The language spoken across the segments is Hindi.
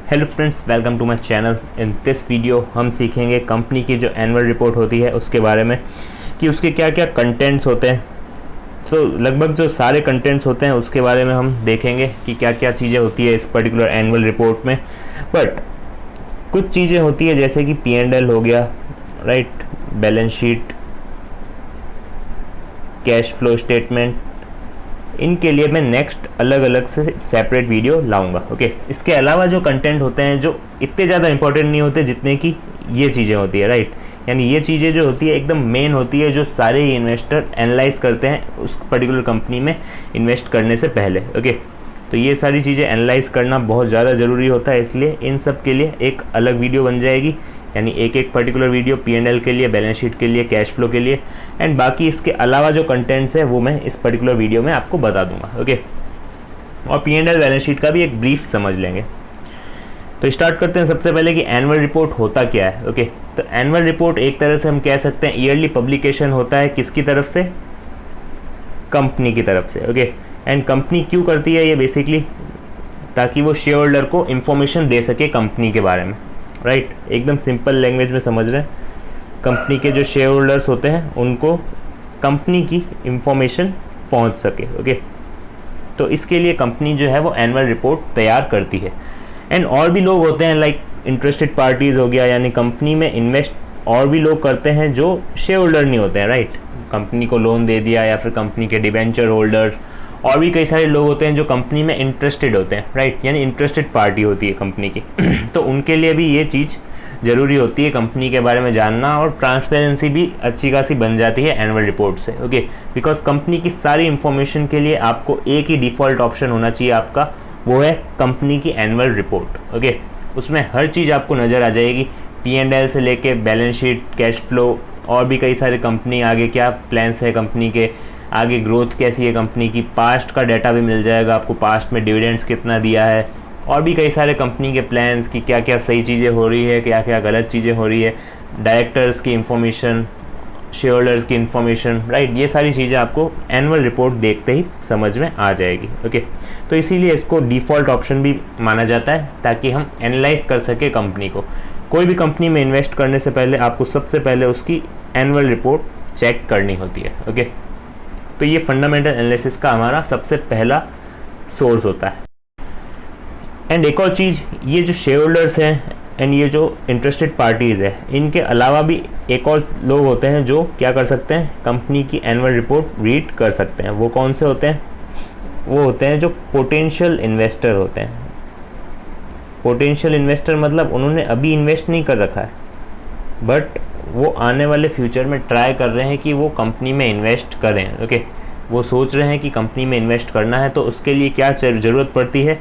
Hello friends, welcome to my channel. In this video हम सीखेंगे कंपनी की जो एनुअल रिपोर्ट होती है उसके बारे में कि उसके क्या क्या कंटेंट्स होते हैं। तो लगभग जो सारे कंटेंट्स होते हैं उसके बारे में हम देखेंगे कि क्या क्या चीज़ें होती है इस पर्टिकुलर एनुअल रिपोर्ट में। बट कुछ चीज़ें होती है जैसे कि P&L हो गया, right, balance sheet, cash flow statement, इनके लिए मैं नेक्स्ट अलग अलग से सेपरेट वीडियो लाऊंगा। ओके, इसके अलावा जो कंटेंट होते हैं जो इतने ज़्यादा इंपॉर्टेंट नहीं होते जितने कि ये चीज़ें होती है, राइट। यानी ये चीज़ें जो होती है एकदम मेन होती है, जो सारे इन्वेस्टर एनालाइज करते हैं उस पर्टिकुलर कंपनी में इन्वेस्ट करने से पहले। ओके, तो ये सारी चीज़ें एनालाइज करना बहुत ज़्यादा ज़रूरी होता है, इसलिए इन सब के लिए एक अलग वीडियो बन जाएगी। यानी एक एक पर्टिकुलर वीडियो P&L के लिए, बैलेंस शीट के लिए, कैश फ्लो के लिए, एंड बाकी इसके अलावा जो कंटेंट्स है वो मैं इस पर्टिकुलर वीडियो में आपको बता दूंगा। ओके, और P&L बैलेंस शीट का भी एक ब्रीफ समझ लेंगे। तो स्टार्ट करते हैं सबसे पहले कि एनुअल रिपोर्ट होता क्या है। ओके, तो एनुअल रिपोर्ट एक तरह से हम कह सकते हैं ईयरली पब्लिकेशन होता है। किसकी तरफ से? कंपनी की तरफ से। ओके, एंड कंपनी क्यों करती है ये? बेसिकली ताकि वो शेयर होल्डर को इंफॉर्मेशन दे सके कंपनी के बारे में, राइट। एकदम सिंपल लैंग्वेज में समझ रहे हैं, कंपनी के जो शेयर होल्डर्स होते हैं उनको कंपनी की इंफॉर्मेशन पहुंच सके। ओके, तो इसके लिए कंपनी जो है वो एनुअल रिपोर्ट तैयार करती है। एंड और भी लोग होते हैं, लाइक इंटरेस्टेड पार्टीज़ हो गया, यानी कंपनी में इन्वेस्ट और भी लोग करते हैं जो शेयर होल्डर नहीं होते हैं, राइट। कंपनी को लोन दे दिया, या फिर कंपनी के डिबेंचर होल्डर, और भी कई सारे लोग होते हैं जो कंपनी में इंटरेस्टेड होते हैं, राइट। यानी इंटरेस्टेड पार्टी होती है कंपनी की तो उनके लिए भी ये चीज़ ज़रूरी होती है कंपनी के बारे में जानना, और ट्रांसपेरेंसी भी अच्छी खासी बन जाती है एनुअल रिपोर्ट से। ओके, बिकॉज कंपनी की सारी इंफॉर्मेशन के लिए आपको एक ही डिफ़ॉल्ट ऑप्शन होना चाहिए आपका, वो है कंपनी की एनुअल रिपोर्ट। ओके, उसमें हर चीज़ आपको नज़र आ जाएगी, P&L से लेके बैलेंस शीट, कैश फ्लो, और भी कई सारे कंपनी आगे क्या प्लान्स है कंपनी के, आगे ग्रोथ कैसी है कंपनी की, पास्ट का डाटा भी मिल जाएगा आपको, पास्ट में डिविडेंड्स कितना दिया है, और भी कई सारे कंपनी के प्लान्स की क्या क्या सही चीज़ें हो रही है, क्या क्या गलत चीज़ें हो रही है, डायरेक्टर्स की इंफॉर्मेशन, शेयर होल्डर्स की इंफॉर्मेशन, राइट। ये सारी चीज़ें आपको एनुअल रिपोर्ट देखते ही समझ में आ जाएगी। ओके, तो इसीलिए इसको डिफ़ॉल्ट ऑप्शन भी माना जाता है ताकि हम एनालाइज कर सके कंपनी को। कोई भी कंपनी में इन्वेस्ट करने से पहले आपको सबसे पहले उसकी एनुअल रिपोर्ट चेक करनी होती है। ओके, तो ये फंडामेंटल एनालिसिस का हमारा सबसे पहला सोर्स होता है। एंड एक और चीज़, ये जो शेयर होल्डर्स हैं एंड ये जो इंटरेस्टेड पार्टीज़ है, इनके अलावा भी एक और लोग होते हैं जो क्या कर सकते हैं, कंपनी की एनुअल रिपोर्ट रीड कर सकते हैं। वो कौन से होते हैं? वो होते हैं जो पोटेंशियल इन्वेस्टर होते हैं। पोटेंशियल इन्वेस्टर मतलब उन्होंने अभी इन्वेस्ट नहीं कर रखा है, बट वो आने वाले फ्यूचर में ट्राई कर रहे हैं कि वो कंपनी में इन्वेस्ट करें। ओके, वो सोच रहे हैं कि कंपनी में इन्वेस्ट करना है, तो उसके लिए क्या ज़रूरत पड़ती है?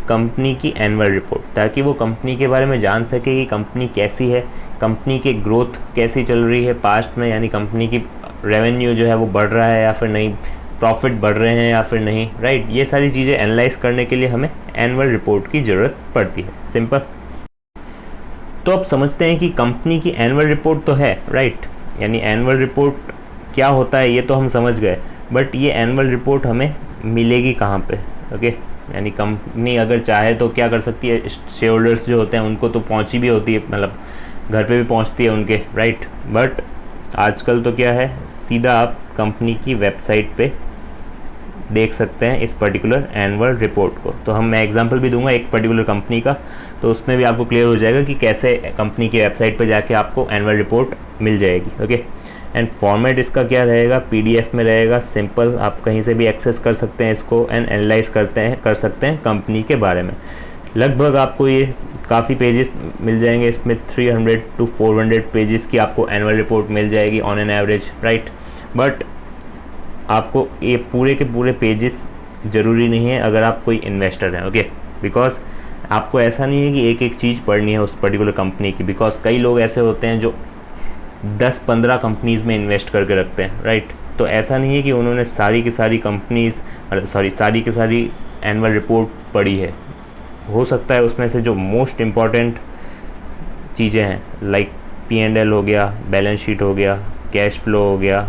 कंपनी की एनुअल रिपोर्ट, ताकि वो कंपनी के बारे में जान सके कि कंपनी कैसी है, कंपनी की ग्रोथ कैसी चल रही है पास्ट में, यानी कंपनी की रेवेन्यू जो है वो बढ़ रहा है या फिर नहीं, प्रॉफिट बढ़ रहे हैं या फिर नहीं, राइट। ये सारी चीज़ें एनालाइज करने के लिए हमें एनुअल रिपोर्ट की ज़रूरत पड़ती है। सिंपल। तो अब समझते हैं कि कंपनी की एनुअल रिपोर्ट तो है, राइट। यानी एनुअल रिपोर्ट क्या होता है ये तो हम समझ गए, बट ये एनुअल रिपोर्ट हमें मिलेगी कहाँ पे? ओके, यानी कंपनी अगर चाहे तो क्या कर सकती है, शेयर होल्डर्स जो होते हैं उनको तो पहुँची भी होती है, मतलब घर पे भी पहुँचती है उनके, राइट। बट आजकल तो क्या है, सीधा आप कंपनी की वेबसाइट पे देख सकते हैं इस पर्टिकुलर एनुअल रिपोर्ट को। तो मैं एग्जांपल भी दूंगा एक पर्टिकुलर कंपनी का, तो उसमें भी आपको क्लियर हो जाएगा कि कैसे कंपनी की वेबसाइट पे जाके आपको एनुअल रिपोर्ट मिल जाएगी। ओके, एंड फॉर्मेट इसका क्या रहेगा? PDF में रहेगा, सिंपल। आप कहीं से भी एक्सेस कर सकते हैं इसको एंड एनालाइज कर सकते हैं कंपनी के बारे में। लगभग आपको ये काफ़ी पेजेस मिल जाएंगे, इसमें 300 to 400 पेजेस की आपको एनुअल रिपोर्ट मिल जाएगी on an average, right. But आपको ये पूरे के पूरे पेजेस ज़रूरी नहीं है अगर आप कोई इन्वेस्टर हैं। ओके, बिकॉज आपको ऐसा नहीं है कि एक एक चीज़ पढ़नी है उस पर्टिकुलर कंपनी की, बिकॉज कई लोग ऐसे होते हैं जो 10-15 कंपनीज़ में इन्वेस्ट करके रखते हैं, राइट। तो ऐसा नहीं है कि उन्होंने सारी की सारी कंपनीज़, सारी की सारी एनुअल रिपोर्ट पढ़ी है। हो सकता है उसमें से जो मोस्ट इम्पॉर्टेंट चीज़ें हैं, लाइक P&L हो गया, बैलेंस शीट हो गया, कैश फ्लो हो गया,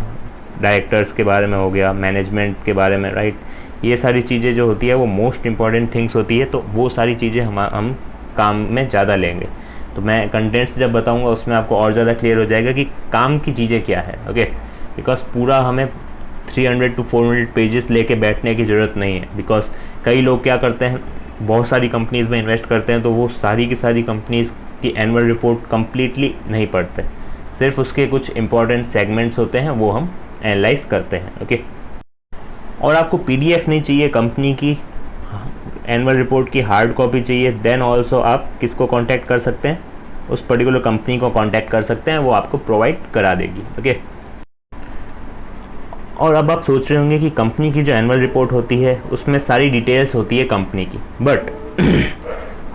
डायरेक्टर्स के बारे में हो गया, मैनेजमेंट के बारे में, राइट, ये सारी चीज़ें जो होती है वो मोस्ट इम्पॉर्टेंट थिंग्स होती है। तो वो सारी चीज़ें हम काम में ज़्यादा लेंगे। तो मैं कंटेंट्स जब बताऊंगा उसमें आपको और ज़्यादा क्लियर हो जाएगा कि काम की चीज़ें क्या है। ओके, बिकॉज पूरा हमें 300 to 400 पेजेस लेके बैठने की ज़रूरत नहीं है। बिकॉज कई लोग क्या करते हैं, बहुत सारी कंपनीज़ में इन्वेस्ट करते हैं तो वो सारी की सारी कंपनीज़ की एनुअल रिपोर्ट कम्प्लीटली नहीं पढ़ते, सिर्फ उसके कुछ इंपॉर्टेंट सेगमेंट्स होते हैं वो हम एनालाइज करते हैं। ओके, और आपको PDF नहीं चाहिए, कंपनी की एनुअल रिपोर्ट की हार्ड कॉपी चाहिए, देन ऑल्सो आप किसको कांटेक्ट कर सकते हैं, उस पर्टिकुलर कंपनी को कांटेक्ट कर सकते हैं, वो आपको प्रोवाइड करा देगी। ओके, और अब आप सोच रहे होंगे कि कंपनी की जो एनुअल रिपोर्ट होती है उसमें सारी डिटेल्स होती है कंपनी की, बट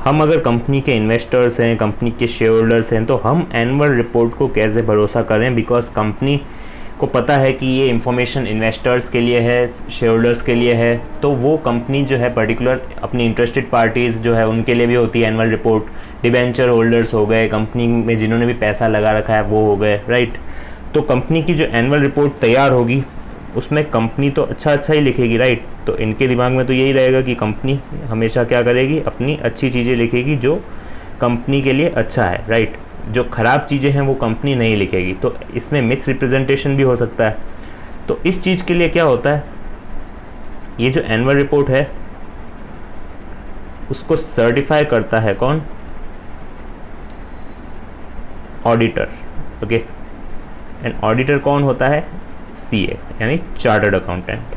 हम अगर कंपनी के इन्वेस्टर्स हैं, कंपनी के शेयर होल्डर्स हैं, तो हम एनुअल रिपोर्ट को कैसे भरोसा करें, बिकॉज कंपनी को पता है कि ये इन्फॉर्मेशन इन्वेस्टर्स के लिए है, शेयर होल्डर्स के लिए है, तो वो कंपनी जो है पर्टिकुलर अपनी इंटरेस्टेड पार्टीज़ जो है उनके लिए भी होती है एनुअल रिपोर्ट। डिबेंचर होल्डर्स हो गए, कंपनी में जिन्होंने भी पैसा लगा रखा है वो हो गए, राइट। तो कंपनी की जो एनुअल रिपोर्ट तैयार होगी उसमें कंपनी तो अच्छा ही लिखेगी, राइट। तो इनके दिमाग में तो यही रहेगा कि कंपनी हमेशा क्या करेगी, अपनी अच्छी चीज़ें लिखेगी जो कंपनी के लिए अच्छा है, राइट। जो ख़राब चीज़ें हैं वो कंपनी नहीं लिखेगी, तो इसमें मिस रिप्रेजेंटेशन भी हो सकता है। तो इस चीज़ के लिए क्या होता है, ये जो एनुअल रिपोर्ट है उसको सर्टिफाई करता है कौन, ऑडिटर। ओके, एंड ऑडिटर कौन होता है, CA यानी चार्टर्ड अकाउंटेंट।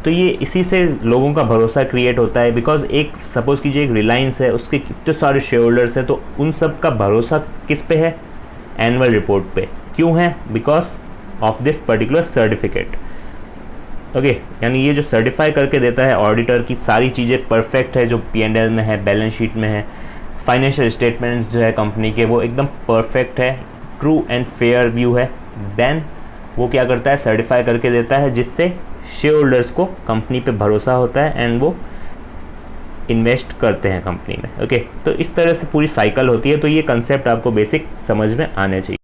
तो ये इसी से लोगों का भरोसा क्रिएट होता है, बिकॉज एक सपोज़ कीजिए एक रिलायंस है, उसके कितने सारे शेयर होल्डर्स हैं, तो उन सब का भरोसा किस पे है, एनुअल रिपोर्ट पे। क्यों है, because of this particular certificate. Okay, यानी ये जो सर्टिफाई करके देता है ऑडिटर की सारी चीज़ें परफेक्ट है, जो P&L में है, बैलेंस शीट में है, फाइनेंशियल स्टेटमेंट्स जो है कंपनी के वो एकदम परफेक्ट है, ट्रू एंड फेयर व्यू है, देन वो क्या करता है, सर्टिफाई करके देता है, जिससे शेयर होल्डर्स को कंपनी पे भरोसा होता है एंड वो इन्वेस्ट करते हैं कंपनी में। ओके, तो इस तरह से पूरी साइकिल होती है। तो ये कंसेप्ट आपको बेसिक समझ में आने चाहिए।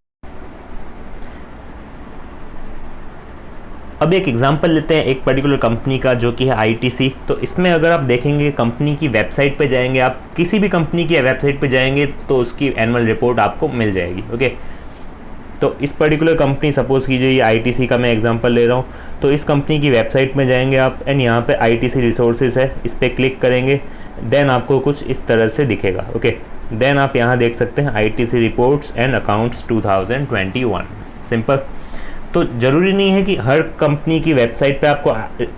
अब एक एग्जांपल लेते हैं एक पर्टिकुलर कंपनी का जो कि है ITC। तो इसमें अगर आप देखेंगे कंपनी की वेबसाइट पे जाएंगे, आप किसी भी कंपनी की वेबसाइट पे जाएंगे तो उसकी एनुअल रिपोर्ट आपको मिल जाएगी। ओके, तो इस पर्टिकुलर कंपनी सपोज़ कीजिए ये ITC का मैं एग्जांपल ले रहा हूँ, तो इस कंपनी की वेबसाइट में जाएंगे आप एंड यहाँ पे ITC रिसोर्सेज है, इस पर क्लिक करेंगे, देन आपको कुछ इस तरह से दिखेगा। ओके, देन आप यहाँ देख सकते हैं ITC reports and accounts 2021, simple. तो ज़रूरी नहीं है कि हर कंपनी की वेबसाइट पे आपको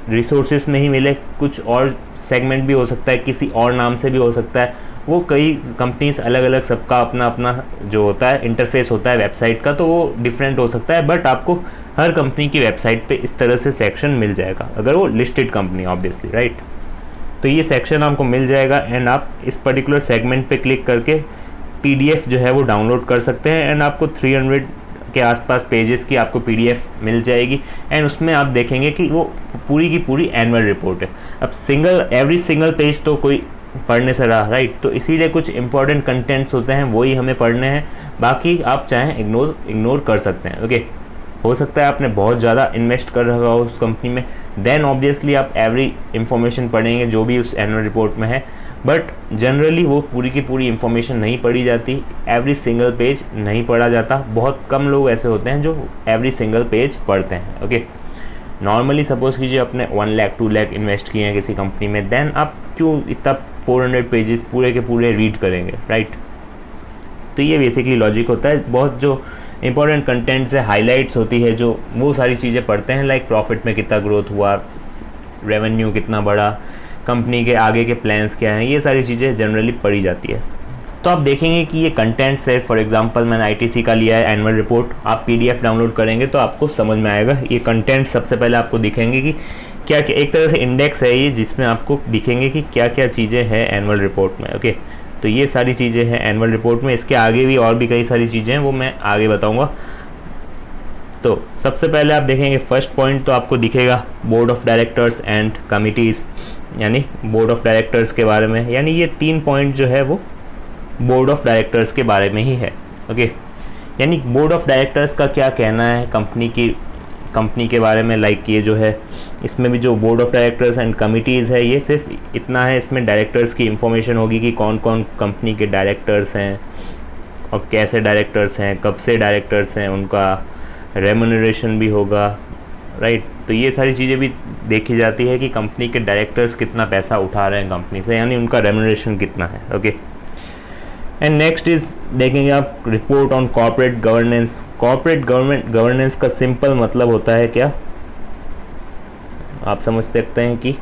रिसोर्सेज में ही मिले, कुछ और सेगमेंट भी हो सकता है, किसी और नाम से भी हो सकता है। वो कई कंपनीज अलग अलग, सबका अपना अपना जो होता है इंटरफेस होता है वेबसाइट का, तो वो डिफरेंट हो सकता है, बट आपको हर कंपनी की वेबसाइट पे इस तरह से सेक्शन मिल जाएगा, अगर वो लिस्टेड कंपनी ऑब्वियसली, राइट। तो ये सेक्शन आपको मिल जाएगा एंड आप इस पर्टिकुलर सेगमेंट पे क्लिक करके PDF जो है वो डाउनलोड कर सकते हैं एंड आपको 300 के आसपास पेजेस की आपको PDF मिल जाएगी एंड उसमें आप देखेंगे कि वो पूरी की पूरी एनुअल रिपोर्ट है। अब एवरी सिंगल पेज तो कोई पढ़ने से रहा, राइट। तो इसीलिए कुछ इंपॉर्टेंट कंटेंट्स होते हैं वही हमें पढ़ने हैं, बाकी आप चाहें इग्नोर कर सकते हैं। ओके, हो सकता है आपने बहुत ज़्यादा इन्वेस्ट कर रखा हो उस कंपनी में, देन ऑब्वियसली आप एवरी इंफॉर्मेशन पढ़ेंगे जो भी उस एनुअल रिपोर्ट में है, बट जनरली वो पूरी की पूरी इंफॉर्मेशन नहीं पढ़ी जाती, एवरी सिंगल पेज नहीं पढ़ा जाता। बहुत कम लोग ऐसे होते हैं जो एवरी सिंगल पेज पढ़ते हैं। ओके, नॉर्मली सपोज़ कीजिए आपने 1 लाख 2 लाख इन्वेस्ट किए हैं किसी कंपनी में, देन आप क्यों इतना 400 पेजेस पूरे के पूरे रीड करेंगे, राइट। तो ये बेसिकली लॉजिक होता है। बहुत जो इंपॉर्टेंट कंटेंट से हाइलाइट्स होती है जो वो सारी चीज़ें पढ़ते हैं, लाइक प्रॉफिट में कितना ग्रोथ हुआ, रेवेन्यू कितना बढ़ा, कंपनी के आगे के प्लान्स क्या हैं, ये सारी चीज़ें जनरली पढ़ी जाती है। तो आप देखेंगे कि ये कंटेंट्स है, फॉर एग्जांपल मैंने ITC का लिया है एनुअल रिपोर्ट, आप PDF डाउनलोड करेंगे तो आपको समझ में आएगा। ये कंटेंट सबसे पहले आपको दिखेंगे कि क्या क्या, एक तरह से इंडेक्स है ये जिसमें आपको दिखेंगे कि क्या क्या चीज़ें हैं एनुअल रिपोर्ट में। ओके, तो ये सारी चीज़ें हैं एनुअल रिपोर्ट में, इसके आगे भी और भी कई सारी चीज़ें हैं, वो मैं आगे बताऊँगा। तो सबसे पहले आप देखेंगे फर्स्ट पॉइंट तो आपको दिखेगा board of directors and committees, यानी बोर्ड ऑफ डायरेक्टर्स के बारे में, यानी ये 3 पॉइंट जो है वो बोर्ड ऑफ डायरेक्टर्स के बारे में ही है। ओके, यानी बोर्ड ऑफ डायरेक्टर्स का क्या कहना है कंपनी की कंपनी के बारे में, लाइक ये जो है इसमें भी जो board of directors and committees है, ये सिर्फ इतना है, इसमें डायरेक्टर्स की इंफॉर्मेशन होगी कि कौन कौन कंपनी के डायरेक्टर्स हैं और कैसे डायरेक्टर्स हैं, कब से डायरेक्टर्स हैं, उनका रेम्यूनरेशन भी होगा, राइट। तो ये सारी चीज़ें भी देखी जाती है कि कंपनी के डायरेक्टर्स कितना पैसा उठा रहे हैं कंपनी से, यानी उनका रेम्यूनरेशन कितना है, ओके। एंड नेक्स्ट इज देखेंगे आप report on corporate governance. Corporate governance का सिंपल मतलब होता है क्या, आप समझ सकते हैं कि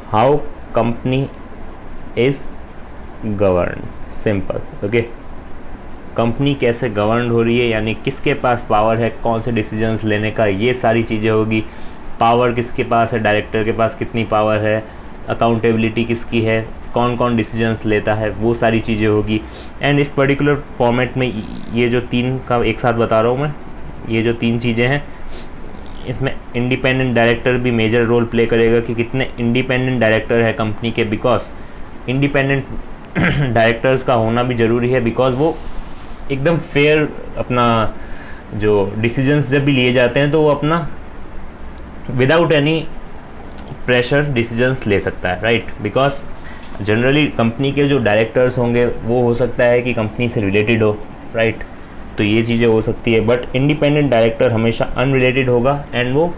how company is govern, simple, okay. Company कैसे गवर्न हो रही है, यानी किसके पास पावर है कौन से डिसीजंस लेने का, ये सारी चीज़ें होगी। पावर किसके पास है, डायरेक्टर के पास कितनी पावर है, अकाउंटेबिलिटी किसकी है, कौन कौन डिसीजंस लेता है, वो सारी चीज़ें होगी। एंड इस पर्टिकुलर फॉर्मेट में ये जो तीन का एक साथ बता रहा हूँ मैं, ये जो तीन चीज़ें हैं, इसमें इंडिपेंडेंट डायरेक्टर भी मेजर रोल प्ले करेगा कि कितने इंडिपेंडेंट डायरेक्टर है कंपनी के, बिकॉज इंडिपेंडेंट डायरेक्टर्स का होना भी ज़रूरी है, बिकॉज वो एकदम फेयर अपना जो डिसीजंस जब भी लिए जाते हैं तो वो अपना विदाउट एनी प्रेशर डिसीजंस ले सकता है, राइट। बिकॉज जनरली कंपनी के जो डायरेक्टर्स होंगे वो हो सकता है कि कंपनी से रिलेटेड हो, राइट। तो ये चीज़ें हो सकती है, बट इंडिपेंडेंट डायरेक्टर हमेशा अनरिलेटेड होगा एंड वो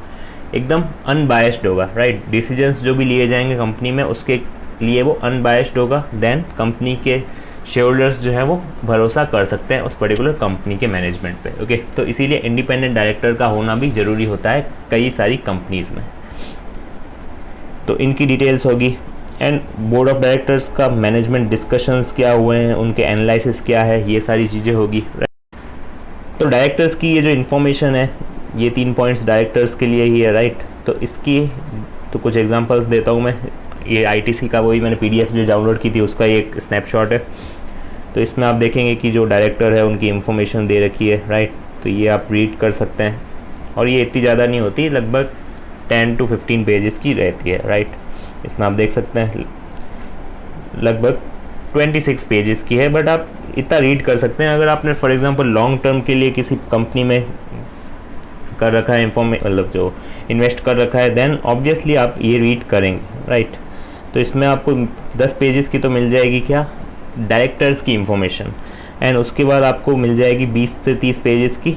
एकदम अनबायस्ड होगा, राइट। डिसीजंस जो भी लिए जाएंगे कंपनी में उसके लिए वो अनबायस्ड होगा, देन कंपनी के शेयर होल्डर्स जो है वो भरोसा कर सकते हैं उस पर्टिकुलर कंपनी के मैनेजमेंट पे, ओके। तो इसीलिए इंडिपेंडेंट डायरेक्टर का होना भी ज़रूरी होता है कई सारी कंपनीज़ में। तो इनकी डिटेल्स होगी। एंड बोर्ड ऑफ डायरेक्टर्स का मैनेजमेंट डिस्कशंस क्या हुए हैं, उनके एनालिसिस क्या है, ये सारी चीज़ें होगी, राइट। तो डायरेक्टर्स की ये जो इन्फॉर्मेशन है, ये 3 पॉइंट्स डायरेक्टर्स के लिए ही है, राइट। तो इसकी तो कुछ एग्जांपल्स देता हूँ मैं। ये आईटीसी का वही मैंने पीडीएफ जो डाउनलोड की थी उसका एक स्नैपशॉट है। तो इसमें आप देखेंगे कि जो डायरेक्टर है उनकी इन्फॉर्मेशन दे रखी है, राइट। तो ये आप रीड कर सकते हैं और ये इतनी ज़्यादा नहीं होती, लगभग 10 to 15 पेजेस की रहती है, राइट। इसमें आप देख सकते हैं लगभग 26 पेजेस की है, बट आप इतना रीड कर सकते हैं। अगर आपने फॉर एग्जांपल लॉन्ग टर्म के लिए किसी कंपनी में कर रखा है मतलब जो इन्वेस्ट कर रखा है, देन ऑब्वियसली आप ये रीड करेंगे, राइट। तो इसमें आपको 10 पेजेस की तो मिल जाएगी क्या, डायरेक्टर्स की इंफॉर्मेशन, एंड उसके बाद आपको मिल जाएगी 20 से 30 पेजेस की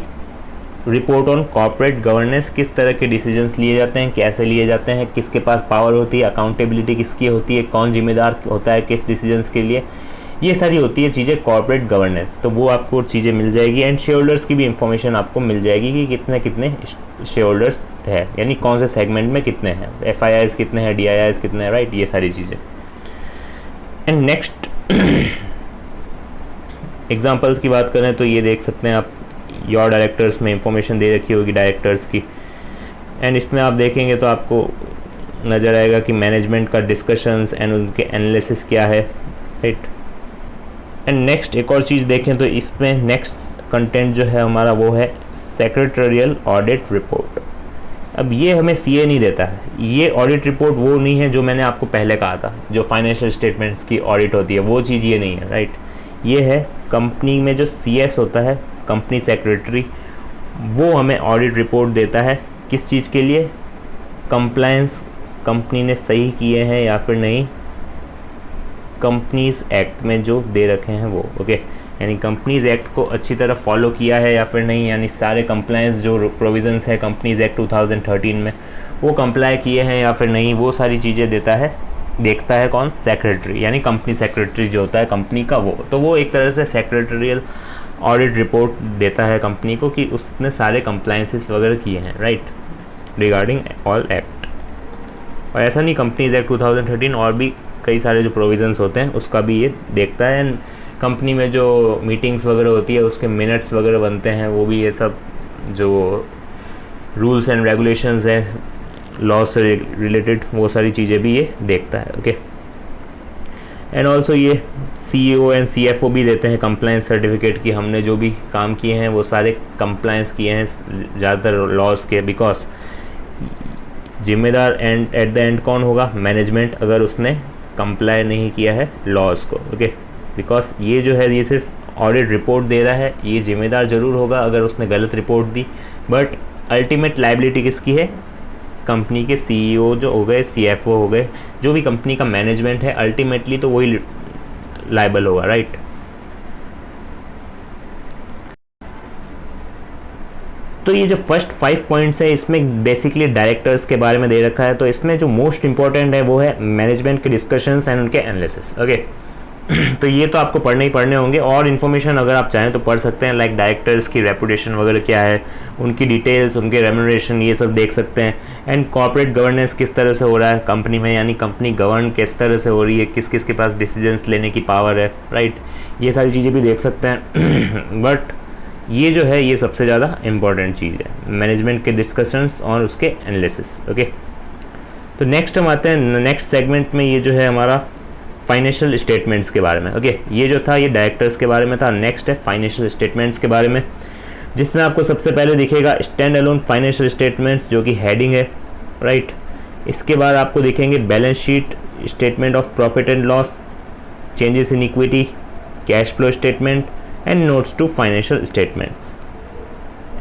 रिपोर्ट ऑन कॉर्पोरेट गवर्नेंस। किस तरह के डिसीजंस लिए जाते हैं, कैसे लिए जाते हैं, किसके पास पावर होती है, अकाउंटेबिलिटी किसकी होती है, कौन जिम्मेदार होता है किस डिसीजंस के लिए, ये सारी होती है चीज़ें कॉर्पोरेट गवर्नेंस। तो वो आपको चीज़ें मिल जाएगी। एंड शेयर होल्डर्स की भी इंफॉर्मेशन आपको मिल जाएगी कि कितने कितने शेयर होल्डर्स है, यानी कौन से सेगमेंट में कितने हैं, FIIs कितने हैं, DIIs कितने हैं, राइट। ये सारी चीज़ें। एंड नेक्स्ट एग्जांपल्स की बात करें तो ये देख सकते हैं आप, योर डायरेक्टर्स में इंफॉर्मेशन दे रखी होगी डायरेक्टर्स की। एंड इसमें आप देखेंगे तो आपको नज़र आएगा कि मैनेजमेंट का डिस्कशंस एंड उनके एनालिसिस क्या है, राइट। एंड नेक्स्ट एक और चीज़ देखें तो इसमें नेक्स्ट कंटेंट जो है हमारा वो है सेक्रेटरियल ऑडिट रिपोर्ट। अब ये हमें CA नहीं देता है, ये ऑडिट रिपोर्ट वो नहीं है जो मैंने आपको पहले कहा था, जो फाइनेंशियल स्टेटमेंट्स की ऑडिट होती है, वो चीज़ ये नहीं है, राइट। ये है कंपनी में जो CS होता है, कंपनी सेक्रेटरी, वो हमें ऑडिट रिपोर्ट देता है। किस चीज़ के लिए, कंप्लायंस कंपनी ने सही किए हैं या फिर नहीं, कंपनीज एक्ट में जो दे रखे हैं वो, ओके। यानी कंपनीज एक्ट को अच्छी तरह फॉलो किया है या फिर नहीं, यानी सारे कंप्लायंस जो प्रोविजंस है कंपनीज एक्ट 2013 में वो कंप्लाई किए हैं या फिर नहीं, वो सारी चीज़ें देखता है कौन, सेक्रेटरी, यानी कंपनी सेक्रेटरी जो होता है कंपनी का वो। तो वो एक तरह से सेक्रेटरियल ऑडिट रिपोर्ट देता है कंपनी को कि उसने सारे कंप्लायंसेस वगैरह किए हैं, राइट, रिगार्डिंग ऑल एक्ट। और ऐसा नहीं, कंपनीज एक्ट 2013 और भी कई सारे जो प्रोविजंस होते हैं उसका भी ये देखता है। एंड कंपनी में जो मीटिंग्स वगैरह होती है उसके मिनट्स वगैरह बनते हैं, वो भी ये सब जो रूल्स एंड रेगुलेशंस है लॉ से रिलेटेड, वो सारी चीज़ें भी ये देखता है, ओके। एंड ऑल्सो ये CEO एंड CFO भी देते हैं कंप्लायंस सर्टिफिकेट कि हमने जो भी काम किए हैं वो सारे कंप्लायंस किए हैं ज़्यादातर लॉज के, बिकॉज जिम्मेदार एंड एट द एंड कौन होगा, मैनेजमेंट, अगर उसने कंप्लाई नहीं किया है लॉज को, ओके। बिकॉज ये जो है ये सिर्फ ऑडिट रिपोर्ट दे रहा है, ये जिम्मेदार ज़रूर होगा अगर उसने गलत report the, but ultimate liability किसकी है? कंपनी के CEO जो हो गए, CFO हो गए, जो भी कंपनी का मैनेजमेंट है, अल्टीमेटली तो वही लायबल होगा, राइट। तो ये जो फर्स्ट 5 पॉइंट्स है इसमें बेसिकली डायरेक्टर्स के बारे में दे रखा है। तो इसमें जो मोस्ट इंपॉर्टेंट है वो है मैनेजमेंट के डिस्कशंस एंड उनके एनालिसिस, ओके। तो ये तो आपको पढ़ने ही पढ़ने होंगे, और इन्फॉर्मेशन अगर आप चाहें तो पढ़ सकते हैं, लाइक डायरेक्टर्स की रेपुटेशन वगैरह क्या है, उनकी डिटेल्स, उनके रेम्यूनरेशन, ये सब देख सकते हैं। एंड कॉर्पोरेट गवर्नेंस किस तरह से हो रहा है कंपनी में, यानी कंपनी गवर्न किस तरह से हो रही है, किस किस के पास डिसीजंस लेने की पावर है, राइट। ये सारी चीज़ें भी देख सकते हैं। बट ये जो है ये सबसे ज़्यादा इम्पॉर्टेंट चीज़ है, मैनेजमेंट के डिस्कशंस और उसके एनालिसिस, ओके। तो नेक्स्ट हम आते हैं नेक्स्ट सेगमेंट में, ये जो है हमारा फाइनेंशियल स्टेटमेंट्स के बारे में, ओके। ये जो था ये डायरेक्टर्स के बारे में था। नेक्स्ट है फाइनेंशियल स्टेटमेंट्स के बारे में, जिसमें आपको सबसे पहले दिखेगा स्टैंड अलोन फाइनेंशियल स्टेटमेंट्स, जो कि हेडिंग है, राइट। इसके बाद आपको दिखेंगे balance sheet, statement of profit and loss, changes in equity, cash flow statement and notes to financial statements,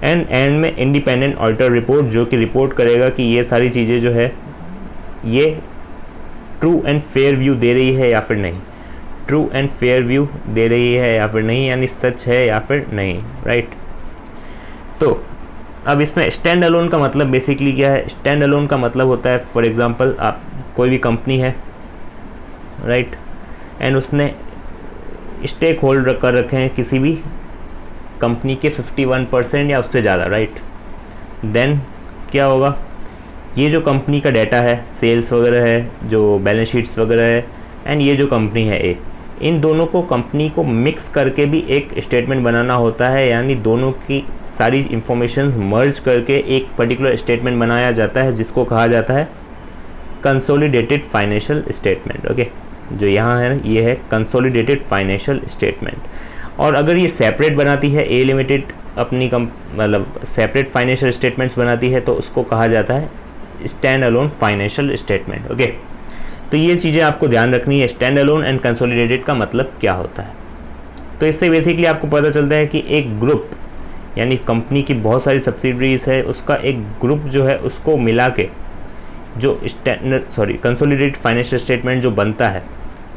and में इंडिपेंडेंट ऑडिटर रिपोर्ट, जो कि रिपोर्ट करेगा कि ये सारी चीज़ें जो है ये ट्रू एंड फेयर व्यू दे रही है या फिर नहीं, ट्रू एंड फेयर व्यू दे रही है या फिर नहीं, यानी सच है या फिर नहीं, राइट। तो अब इसमें स्टैंड अलोन का मतलब बेसिकली क्या है? स्टैंड अलोन का मतलब होता है, फॉर एग्जांपल आप कोई भी कंपनी है, राइट, एंड उसने स्टेक होल्ड कर रखे हैं किसी भी कंपनी के 51% या उससे ज़्यादा, राइट। देन क्या होगा, ये जो कंपनी का डाटा है, सेल्स वगैरह है, जो बैलेंस शीट्स वगैरह है, एंड ये जो कंपनी है ए, इन दोनों को कंपनी को मिक्स करके भी एक स्टेटमेंट बनाना होता है, यानी दोनों की सारी इंफॉर्मेशन मर्ज करके एक पर्टिकुलर स्टेटमेंट बनाया जाता है, जिसको कहा जाता है कंसोलिडेटेड फाइनेंशियल स्टेटमेंट, ओके। जो यहाँ है ये है कंसोलिडेटेड फाइनेंशियल स्टेटमेंट। और अगर ये सेपरेट बनाती है ए लिमिटेड अपनी मतलब सेपरेट फाइनेंशियल स्टेटमेंट्स बनाती है, तो उसको कहा जाता है stand alone financial statement, okay. तो ये चीज़ें आपको ध्यान रखनी है, स्टैंड अलोन एंड कंसोलिडेटेड का मतलब क्या होता है। तो इससे बेसिकली आपको पता चलता है कि एक ग्रुप, यानी कंपनी की बहुत सारी सब्सिडरीज है, उसका एक ग्रुप जो है उसको मिला के जो कंसोलिडेटेड फाइनेंशियल स्टेटमेंट जो बनता है,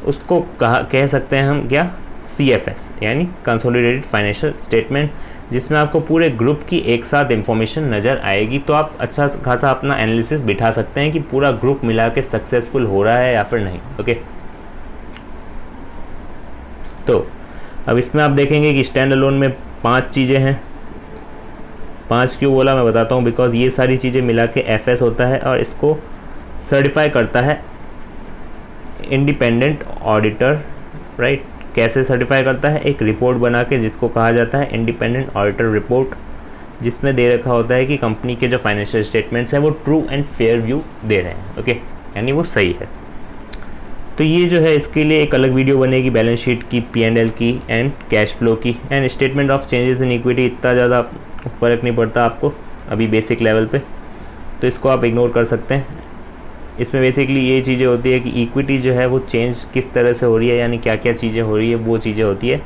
उसको कह सकते हैं हम क्या, CFS, यानी कंसोलिडेटेड फाइनेंशियल स्टेटमेंट, जिसमें आपको पूरे ग्रुप की एक साथ इंफॉर्मेशन नज़र आएगी। तो आप अच्छा खासा अपना एनालिसिस बिठा सकते हैं कि पूरा ग्रुप मिला के सक्सेसफुल हो रहा है या फिर नहीं, ओके। तो अब इसमें आप देखेंगे कि स्टैंड अलोन में 5 चीज़ें हैं। 5 क्यों बोला मैं बताता हूँ, बिकॉज ये सारी चीज़ें मिला के FS होता है, और इसको सर्टिफाई करता है इंडिपेंडेंट ऑडिटर, राइट। कैसे सर्टिफाई करता है? एक रिपोर्ट बना के, जिसको कहा जाता है इंडिपेंडेंट ऑडिटर रिपोर्ट, जिसमें दे रखा होता है कि कंपनी के जो फाइनेंशियल स्टेटमेंट्स हैं वो ट्रू एंड फेयर व्यू दे रहे हैं, ओके, यानी वो सही है। तो ये जो है इसके लिए एक अलग वीडियो बनेगी, बैलेंस शीट की, P&L की एंड कैश फ्लो की, and statement of changes in equity इतना ज़्यादा फ़र्क नहीं पड़ता आपको अभी बेसिक लेवल पे, तो इसको आप इग्नोर कर सकते हैं। इसमें बेसिकली ये चीज़ें होती है कि इक्विटी जो है वो चेंज किस तरह से हो रही है, यानी क्या क्या चीज़ें हो रही है, वो चीज़ें होती है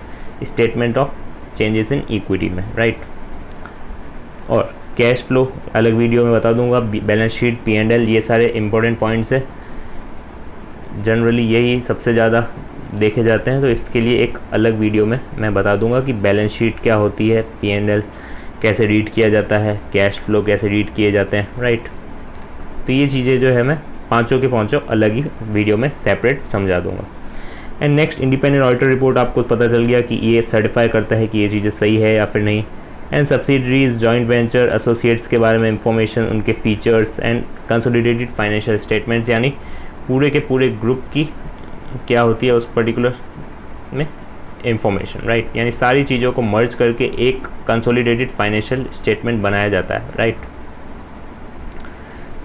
statement of changes in equity में, राइट। और कैश फ्लो अलग वीडियो में बता दूंगा, बैलेंस शीट, P&L, ये सारे इंपॉर्टेंट पॉइंट्स है, जनरली यही सबसे ज़्यादा देखे जाते हैं। तो इसके लिए एक अलग वीडियो में मैं बता दूंगा कि बैलेंस शीट क्या होती है, P&L कैसे रीड किया जाता है, कैश फ्लो कैसे रीड किए जाते हैं, राइट। तो ये चीज़ें जो है मैं पांचों के पांचों अलग ही वीडियो में सेपरेट समझा दूंगा। And next independent auditor report, आपको पता चल गया कि ये सर्टिफाई करता है कि ये चीज़ें सही है या फिर नहीं। And subsidiaries, joint venture, associates के बारे में इंफॉर्मेशन, उनके features, and consolidated financial statements, यानी पूरे के पूरे ग्रुप की क्या होती है उस पर्टिकुलर में इंफॉर्मेशन, राइट। यानी सारी चीज़ों को मर्ज करके एक कंसोलिडेटेड फाइनेंशियल स्टेटमेंट बनाया जाता है, राइट।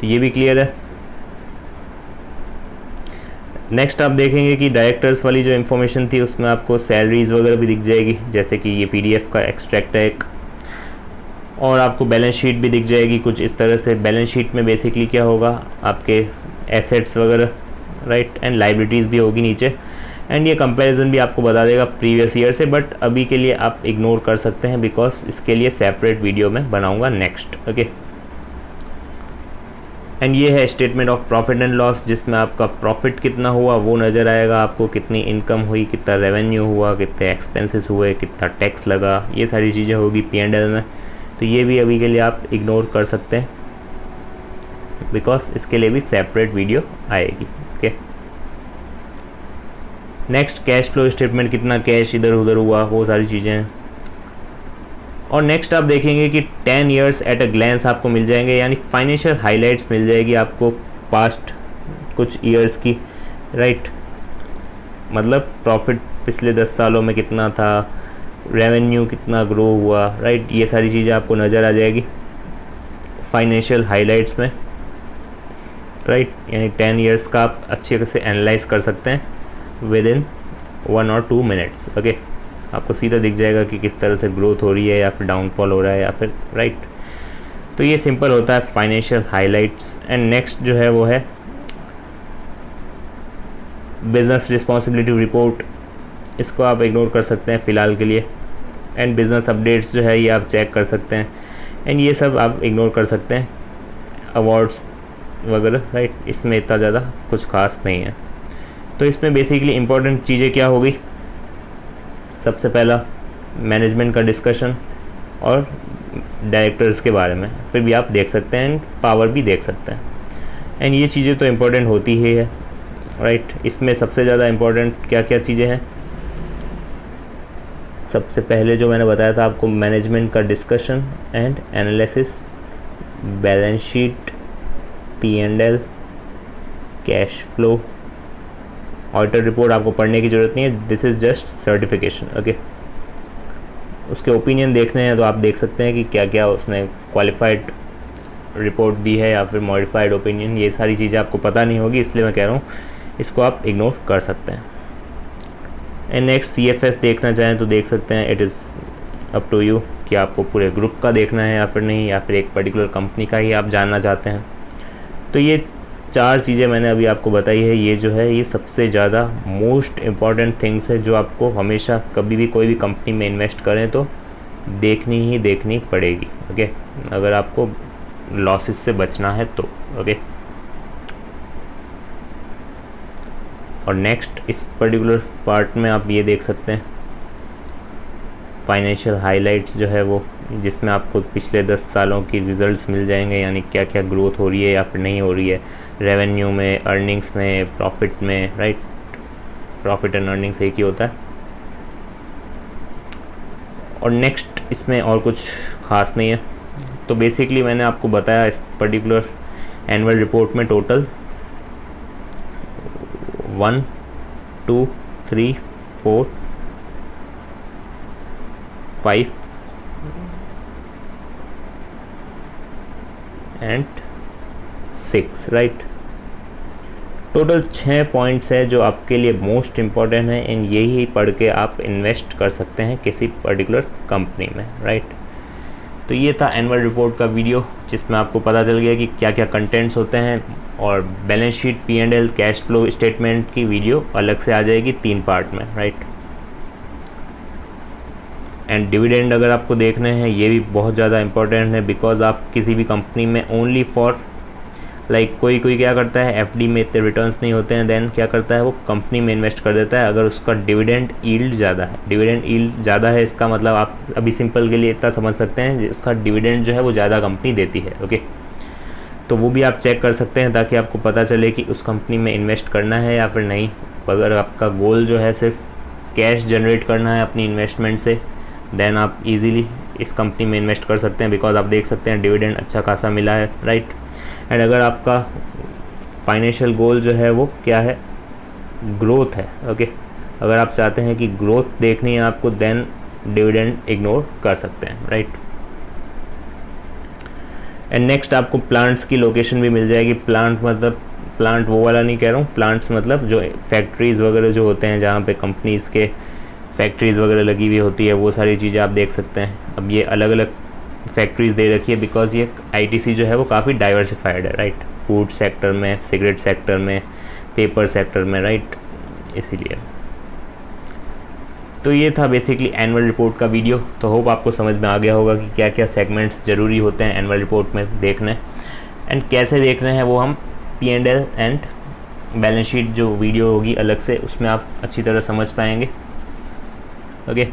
तो ये भी क्लियर है। नेक्स्ट आप देखेंगे कि डायरेक्टर्स वाली जो इन्फॉर्मेशन थी उसमें आपको सैलरीज वगैरह भी दिख जाएगी, जैसे कि ये PDF का एक्सट्रैक्ट है एक, और आपको बैलेंस शीट भी दिख जाएगी कुछ इस तरह से। बैलेंस शीट में बेसिकली क्या होगा, आपके एसेट्स वगैरह, राइट, एंड लाइबिलिटीज़ भी होगी नीचे, एंड ये कंपैरिजन भी आपको बता देगा प्रीवियस ईयर से, बट अभी के लिए आप इग्नोर कर सकते हैं बिकॉज इसके लिए सेपरेट वीडियो में बनाऊँगा नेक्स्ट, ओके। एंड ये है statement of profit and loss, जिसमें आपका प्रॉफिट कितना हुआ वो नज़र आएगा आपको, कितनी इनकम हुई, कितना रेवेन्यू हुआ, कितने एक्सपेंसेस हुए, कितना टैक्स लगा, ये सारी चीज़ें होगी P&L में। तो ये भी अभी के लिए आप इग्नोर कर सकते हैं बिकॉज इसके लिए भी सेपरेट वीडियो आएगी। Okay, next cash flow statement, कितना कैश इधर उधर हुआ, वो सारी चीज़ें हैं। और नेक्स्ट आप देखेंगे कि 10 ईयर्स एट अ ग्लैंस आपको मिल जाएंगे, यानी फाइनेंशियल हाइलाइट्स मिल जाएगी आपको पास्ट कुछ ईयर्स की, राइट। मतलब प्रॉफिट पिछले 10 सालों में कितना था, रेवेन्यू कितना ग्रो हुआ, राइट। ये सारी चीज़ें आपको नज़र आ जाएगी फाइनेंशियल हाइलाइट्स में, राइट। यानी 10 ईयर्स का आप अच्छे से एनालाइज कर सकते हैं विद इन 1 और 2 मिनट्स। ओके, आपको सीधा दिख जाएगा कि किस तरह से ग्रोथ हो रही है या फिर डाउनफॉल हो रहा है या फिर, राइट। तो ये सिंपल होता है फाइनेंशियल हाइलाइट्स। एंड नेक्स्ट जो है वो है बिजनेस रिस्पॉन्सिबिलिटी रिपोर्ट, इसको आप इग्नोर कर सकते हैं फ़िलहाल के लिए। एंड बिजनेस अपडेट्स जो है ये आप चेक कर सकते हैं, एंड ये सब आप इग्नोर कर सकते हैं। अवार्ड्स वगैरह, राइट, इसमें इतना ज़्यादा कुछ खास नहीं है। तो इसमें बेसिकली इम्पोर्टेंट चीज़ें क्या होगी, सबसे पहला मैनेजमेंट का डिस्कशन और डायरेक्टर्स के बारे में फिर भी आप देख सकते हैं, एंड पावर भी देख सकते हैं। एंड ये चीज़ें तो इम्पोर्टेंट होती ही है, राइट। इसमें सबसे ज़्यादा इम्पोर्टेंट क्या क्या चीज़ें हैं, सबसे पहले जो मैंने बताया था आपको, मैनेजमेंट का discussion and analysis, balance sheet, P&L, cash flow. Auditor report आपको पढ़ने की ज़रूरत नहीं है, this is just certification. Okay, उसके ओपिनियन देखने हैं तो आप देख सकते हैं कि क्या क्या उसने क्वालिफाइड रिपोर्ट दी है या फिर मॉडिफाइड ओपिनियन, ये सारी चीज़ें आपको पता नहीं होगी, इसलिए मैं कह रहा हूँ इसको आप इग्नोर कर सकते हैं। एंड नेक्स्ट CFS देखना चाहें तो देख सकते हैं, it is up to you कि आपको पूरे ग्रुप का देखना है या फिर नहीं, या फिर एक पर्टिकुलर कंपनी का ही आप जानना चाहते हैं। तो ये 4 चीज़ें मैंने अभी आपको बताई है, ये जो है ये सबसे ज़्यादा मोस्ट इम्पॉर्टेंट थिंग्स है जो आपको हमेशा कभी भी कोई भी कंपनी में इन्वेस्ट करें तो देखनी पड़ेगी। ओके, अगर आपको लॉसेस से बचना है तो। ओके, और नेक्स्ट इस पर्टिकुलर पार्ट में आप ये देख सकते हैं फाइनेंशियल हाइलाइट्स जो है वो, जिसमें आपको पिछले 10 सालों की रिज़ल्ट्स मिल जाएंगे, यानी क्या क्या ग्रोथ हो रही है या फिर नहीं हो रही है, रेवेन्यू में, अर्निंग्स में, प्रॉफिट में, राइट। प्रॉफिट एंड अर्निंग्स एक ही होता है। और नेक्स्ट इसमें और कुछ खास नहीं है। तो बेसिकली मैंने आपको बताया इस पर्टिकुलर एनुअल रिपोर्ट में total 1 2 3 4 5 and 6, right. Total 6 points है जो आपके लिए मोस्ट इम्पॉर्टेंट है, एंड यही पढ़ के आप इन्वेस्ट कर सकते हैं किसी पर्टिकुलर कंपनी में, राइट। तो ये था एनुअल रिपोर्ट का वीडियो, जिसमें आपको पता चल गया कि क्या क्या कंटेंट्स होते हैं। और balance sheet, P&L, cash flow statement की वीडियो अलग से आ जाएगी 3 पार्ट में, राइट। एंड डिविडेंड अगर आपको देखने हैं, ये भी बहुत ज़्यादा इंपॉर्टेंट है, बिकॉज आप किसी भी कंपनी में ओनली फॉर लाइक कोई क्या करता है, FD में इतने रिटर्न्स नहीं होते हैं, देन क्या करता है वो कंपनी में इन्वेस्ट कर देता है अगर उसका डिविडेंड यील्ड ज़्यादा है। डिविडेंड यील्ड ज़्यादा है, इसका मतलब आप अभी सिंपल के लिए इतना समझ सकते हैं, उसका डिविडेंड जो है वो ज़्यादा कंपनी देती है। ओके, तो वो भी आप चेक कर सकते हैं ताकि आपको पता चले कि उस कंपनी में इन्वेस्ट करना है या फिर नहीं। अगर आपका गोल जो है सिर्फ कैश जनरेट करना है अपनी इन्वेस्टमेंट से, देन आप इजीली इस कंपनी में इन्वेस्ट कर सकते हैं, बिकॉज आप देख सकते हैं डिविडेंड अच्छा खासा मिला है, राइट। एंड अगर आपका फाइनेंशियल गोल जो है वो क्या है, ग्रोथ है। ओके, अगर आप चाहते हैं कि ग्रोथ देखनी है आपको, देन डिविडेंड इग्नोर कर सकते हैं, राइट। एंड नेक्स्ट आपको प्लांट्स की लोकेशन भी मिल जाएगी। प्लांट मतलब प्लांट वो वाला नहीं कह रहा हूँ, प्लांट्स मतलब जो फैक्ट्रीज़ वगैरह जो होते हैं जहाँ पे कंपनीज़ के फैक्ट्रीज़ वगैरह लगी हुई होती है, वो सारी चीज़ें आप देख सकते हैं। अब ये अलग अलग फैक्ट्रीज़ दे रखी है बिकॉज ये ITC जो है वो काफ़ी डाइवर्सिफाइड है, राइट। फूड सेक्टर में, सिगरेट सेक्टर में, पेपर सेक्टर में, राइट, इसीलिए। तो ये था बेसिकली एनुअल रिपोर्ट का वीडियो। तो होप आपको समझ में आ गया होगा कि क्या क्या सेगमेंट्स ज़रूरी होते हैं एनुअल रिपोर्ट में देखने। एंड कैसे देख रहे हैं वो हम P&L एंड बैलेंस शीट जो वीडियो होगी अलग से, उसमें आप अच्छी तरह समझ पाएंगे। ओके।